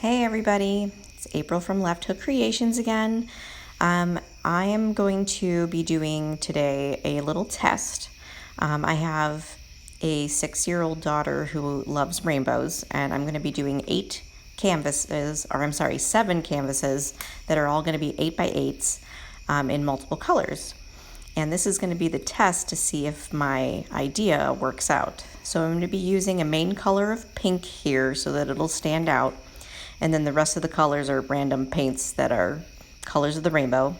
Hey everybody, it's April from Left Hook Creations again. I am going to be doing today a little test. I have a 6-year-old daughter who loves rainbows, and I'm going to be doing 7 canvases that are all going to be 8x8s in multiple colors. And this is going to be the test to see if my idea works out. So I'm going to be using a main color of pink here so that it'll stand out. And then the rest of the colors are random paints that are colors of the rainbow.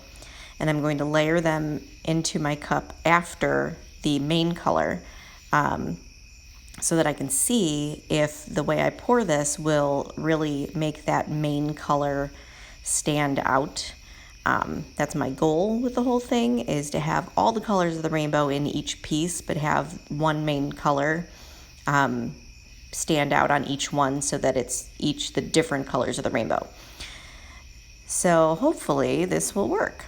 And I'm going to layer them into my cup after the main color so that I can see if the way I pour this will really make that main color stand out. That's my goal with the whole thing, is to have all the colors of the rainbow in each piece, but have one main color stand out on each one so that it's each the different colors of the rainbow. So hopefully this will work.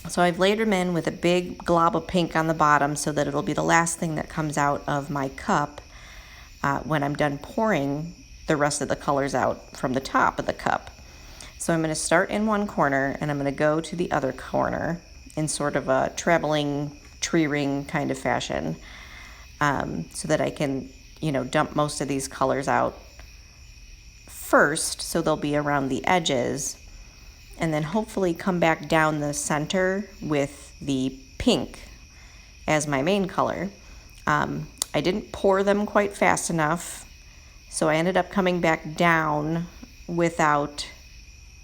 So I've layered them in with a big glob of pink on the bottom so that it'll be the last thing that comes out of my cup when I'm done pouring the rest of the colors out from the top of the cup. So I'm going to start in one corner and I'm going to go to the other corner in sort of a traveling tree ring kind of fashion so that I can dump most of these colors out first, so they'll be around the edges, and then hopefully come back down the center with the pink as my main color. I didn't pour them quite fast enough, so I ended up coming back down without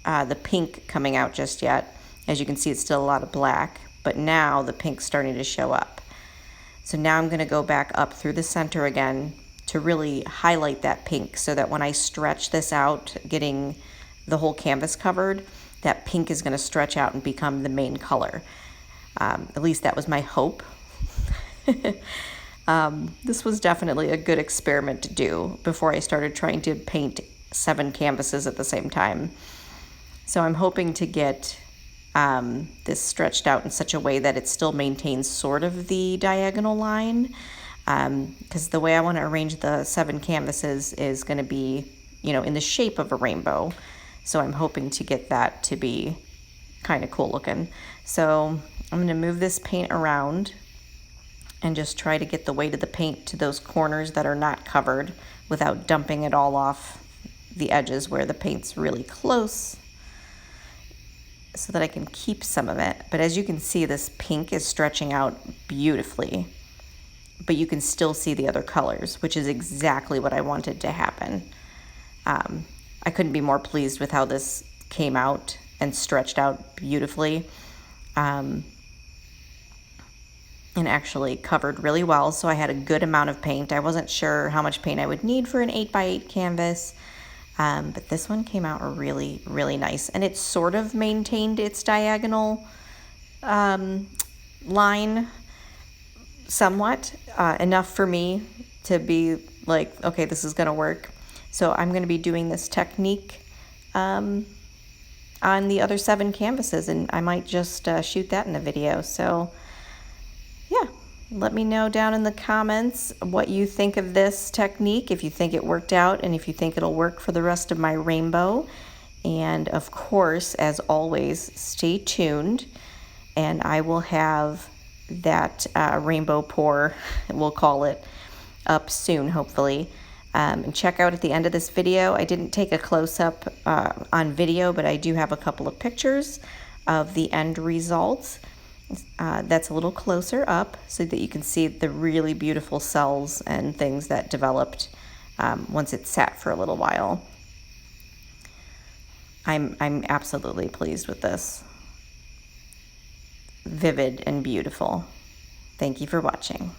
the pink coming out just yet. As you can see, it's still a lot of black, but now the pink's starting to show up. So now I'm going to go back up through the center again to really highlight that pink so that when I stretch this out, getting the whole canvas covered, that pink is going to stretch out and become the main color. At least that was my hope. This was definitely a good experiment to do before I started trying to paint 7 canvases at the same time. So I'm hoping to get this stretched out in such a way that it still maintains sort of the diagonal line. Because the way I want to arrange the 7 canvases is going to be, in the shape of a rainbow. So I'm hoping to get that to be kind of cool looking. So I'm going to move this paint around and just try to get the weight of the paint to those corners that are not covered without dumping it all off the edges where the paint's really close, so that I can keep some of it. But as you can see, this pink is stretching out beautifully, but you can still see the other colors, which is exactly what I wanted to happen. I couldn't be more pleased with how this came out and stretched out beautifully, and actually covered really well. So I had a good amount of paint. I wasn't sure how much paint I would need for an 8x8 canvas, but this one came out really, really nice. And it sort of maintained its diagonal line somewhat, enough for me to be like, okay, this is going to work. So I'm going to be doing this technique on the other 7 canvases, and I might just shoot that in a video. So yeah, let me know down in the comments what you think of this technique, if you think it worked out, and if you think it'll work for the rest of my rainbow. And of course, as always, stay tuned, and I will have that rainbow pour, we'll call it, up soon, hopefully. And check out at the end of this video, I didn't take a close-up on video, but I do have a couple of pictures of the end results. That's a little closer up so that you can see the really beautiful cells and things that developed once it sat for a little while. I'm absolutely pleased with this. Vivid and beautiful. Thank you for watching.